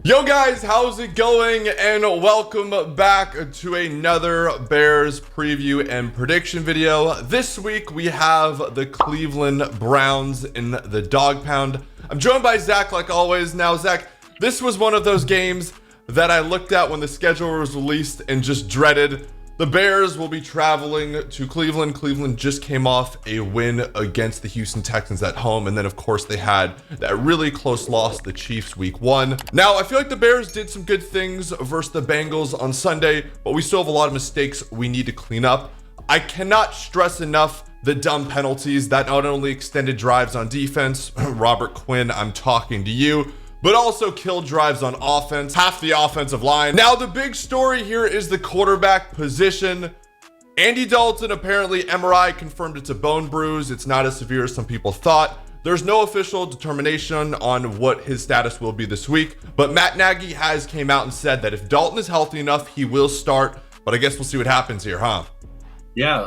Yo guys, how's it going? And welcome back to another Bears preview and prediction video. This week we have the Cleveland Browns in the dog pound. I'm joined by Zach like always. Now Zach, this was one of those games that I looked at when the schedule was released and just dreaded. The Bears will be traveling to Cleveland. Cleveland just came off a win against the Houston Texans at home. And then, of course, they had that really close loss to the Chiefs week 1. Now, I feel like the Bears did some good things versus the Bengals on Sunday, but we still have a lot of mistakes we need to clean up. I cannot stress enough the dumb penalties that not only extended drives on defense, Robert Quinn, I'm talking to you, but also killed drives on offense, half the offensive line. Now, the big story here is the quarterback position. Andy Dalton, apparently MRI confirmed it's a bone bruise. It's not as severe as some people thought. There's no official determination on what his status will be this week, but Matt Nagy has came out and said that if Dalton is healthy enough, he will start, but I guess we'll see what happens here, huh? Yeah,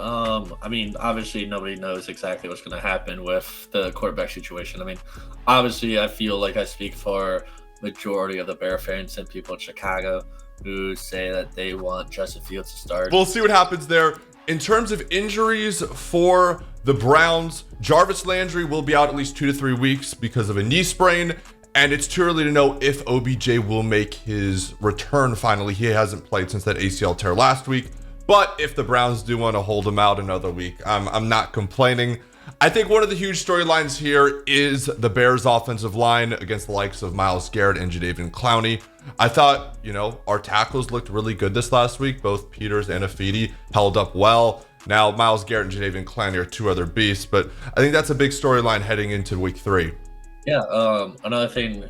I mean, obviously nobody knows exactly what's going to happen with the quarterback situation. I mean, obviously I feel like I speak for majority of the Bear fans and people in Chicago who say that they want Justin Fields to start. We'll see what happens there. In terms of injuries for the Browns, Jarvis Landry will be out at least 2 to 3 weeks because of a knee sprain. And it's too early to know if OBJ will make his return finally. He hasn't played since that ACL tear last week. But if the Browns do want to hold him out another week, I'm not complaining. I think one of the huge storylines here is the Bears' offensive line against the likes of Myles Garrett and Jadeveon Clowney. I thought, our tackles looked really good this last week. Both Peters and Afidi held up well. Now, Myles Garrett and Jadeveon Clowney are two other beasts, but I think that's a big storyline heading into week 3. Yeah, another thing,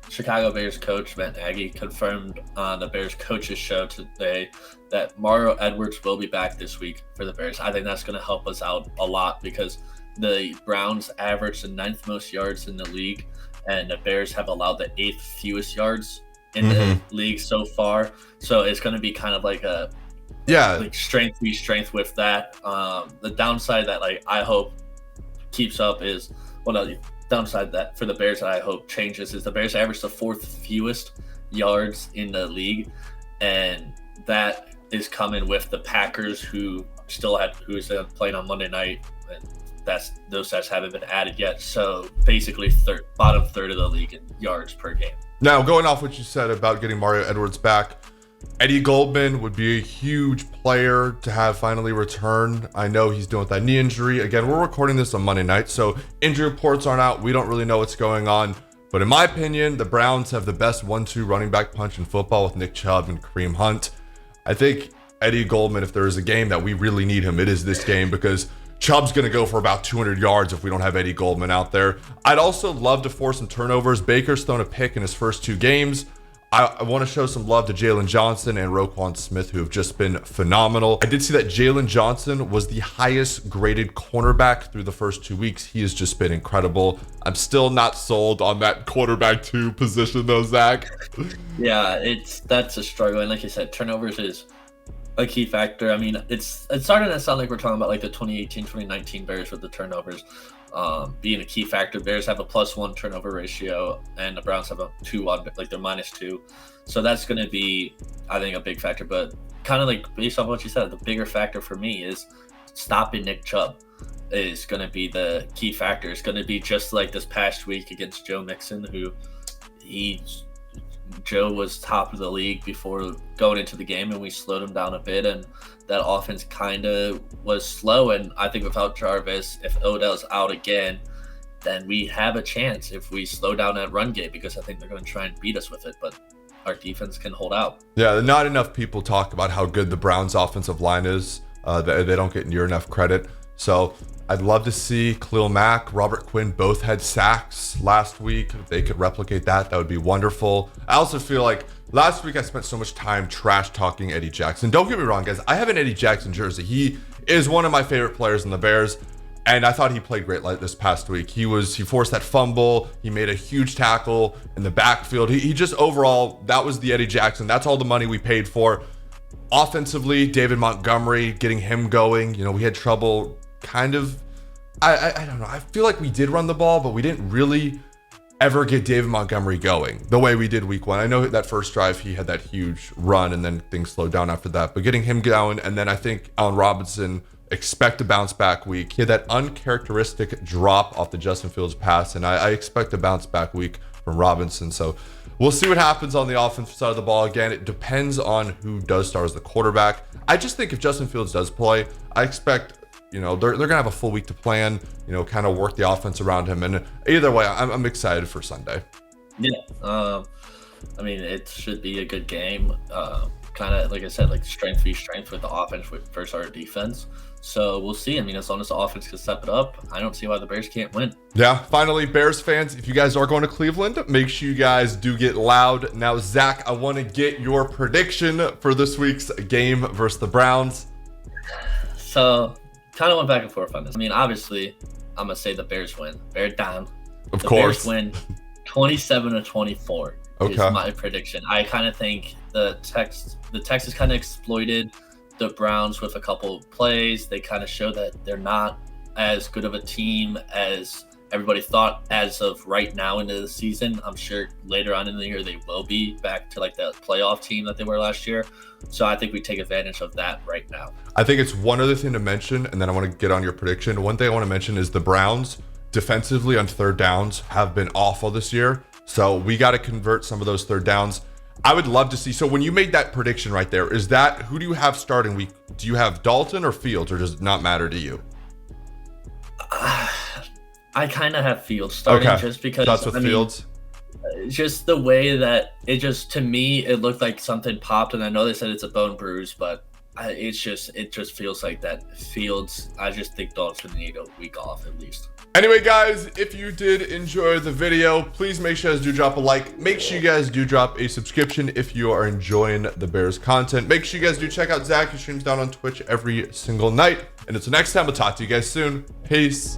Chicago Bears coach Matt Nagy confirmed on the Bears coaches show today that Mario Edwards will be back this week for the Bears. I think that's going to help us out a lot because the Browns average the 9th most yards in the league, and the Bears have allowed the 8th fewest yards in the league so far. So it's going to be kind of like a strength v strength with that. The downside that I hope keeps up is downside that for the Bears that I hope changes is the Bears average the 4th fewest yards in the league, and that is coming with the Packers who is playing on Monday night, and those stats haven't been added yet. So basically bottom third of the league in yards per game. Now, going off what you said about getting Mario Edwards back, Eddie Goldman would be a huge player to have finally return. I know he's dealing with that knee injury. Again, we're recording this on Monday night, so injury reports aren't out. We don't really know what's going on. But in my opinion, the Browns have the best 1-2 running back punch in football with Nick Chubb and Kareem Hunt. I think Eddie Goldman, if there is a game that we really need him, it is this game because Chubb's going to go for about 200 yards if we don't have Eddie Goldman out there. I'd also love to force some turnovers. Baker's thrown a pick in his first 2 games. I want to show some love to Jalen Johnson and Roquan Smith, who have just been phenomenal. I did see that Jalen Johnson was the highest graded cornerback through the first 2 weeks. He has just been incredible. I'm still not sold on that quarterback 2 position though, Zach. Yeah, that's a struggle. And like you said, turnovers is a key factor. I mean, it's starting to sound like we're talking about like the 2018, 2019 Bears with the turnovers being a key factor. Bears have a +1 turnover ratio, and the Browns have a 2 on, like they're -2. So that's going to be, I think, a big factor. But kind of like based on what you said, the bigger factor for me is stopping Nick Chubb is going to be the key factor. It's going to be just like this past week against Joe Mixon, who Joe was top of the league before going into the game, and we slowed him down a bit, and that offense kind of was slow. And I think without Jarvis, if Odell's out again, then we have a chance if we slow down that run game, because I think they're going to try and beat us with it, but our defense can hold out. Yeah, not enough people talk about how good the Browns offensive line is. They don't get near enough credit. So I'd love to see Khalil Mack, Robert Quinn both had sacks last week. If they could replicate that, that would be wonderful. I also feel like last week I spent so much time trash talking Eddie Jackson. Don't get me wrong, guys. I have an Eddie Jackson jersey. He is one of my favorite players in the Bears, and I thought he played great this past week. He forced that fumble. He made a huge tackle in the backfield. He just overall, that was the Eddie Jackson. That's all the money we paid for. Offensively, David Montgomery, getting him going. We had trouble kind of, I don't know. I feel like we did run the ball, but we didn't really ever get David Montgomery going the way we did week 1. I know that first drive he had that huge run and then things slowed down after that, but getting him going, and then I think Allen Robinson, expect a bounce back week. He had that uncharacteristic drop off the Justin Fields pass, and I expect a bounce back week from Robinson. So we'll see what happens on the offensive side of the ball. Again, it depends on who does start as the quarterback. I just think if Justin Fields does play, I expect, they're gonna have a full week to plan, kind of work the offense around him. And either way, I'm excited for Sunday. Yeah, I mean, it should be a good game. Kind of like I said, like strength v strength with the offense versus our defense. So we'll see. I mean, as long as the offense can step it up, I don't see why the Bears can't win. Yeah. Finally, Bears fans, if you guys are going to Cleveland, make sure you guys do get loud. Now, Zach, I want to get your prediction for this week's game versus the Browns. So kind of went back and forth on this. I mean, obviously, I'm gonna say the Bears win. Bear down. Of course. Bears win 27-24. Okay. Is my prediction. I kind of think the Texans kind of exploited the Browns with a couple of plays. They kind of show that they're not as good of a team as everybody thought as of right now into the season. I'm sure later on in the year they will be back to like the playoff team that they were last year. So I think we take advantage of that right now. I think it's one other thing to mention, and then I want to get on your prediction. One thing I want to mention is the Browns defensively on third downs have been awful this year. So we got to convert some of those third downs. I would love to see. So when you made that prediction right there, is that who do you have starting week? Do you have Dalton or Fields, or does it not matter to you? I kind of have Fields starting just because that's with Fields. Just the way that it just, to me, it looked like something popped, and I know they said it's a bone bruise, but it just feels like that Fields. I just think Dalton need a week off at least. Anyway, guys, if you did enjoy the video, please make sure you guys do drop a like. Make sure you guys do drop a subscription if you are enjoying the Bears content. Make sure you guys do check out Zach. He streams down on Twitch every single night. And until next time, we'll talk to you guys soon. Peace.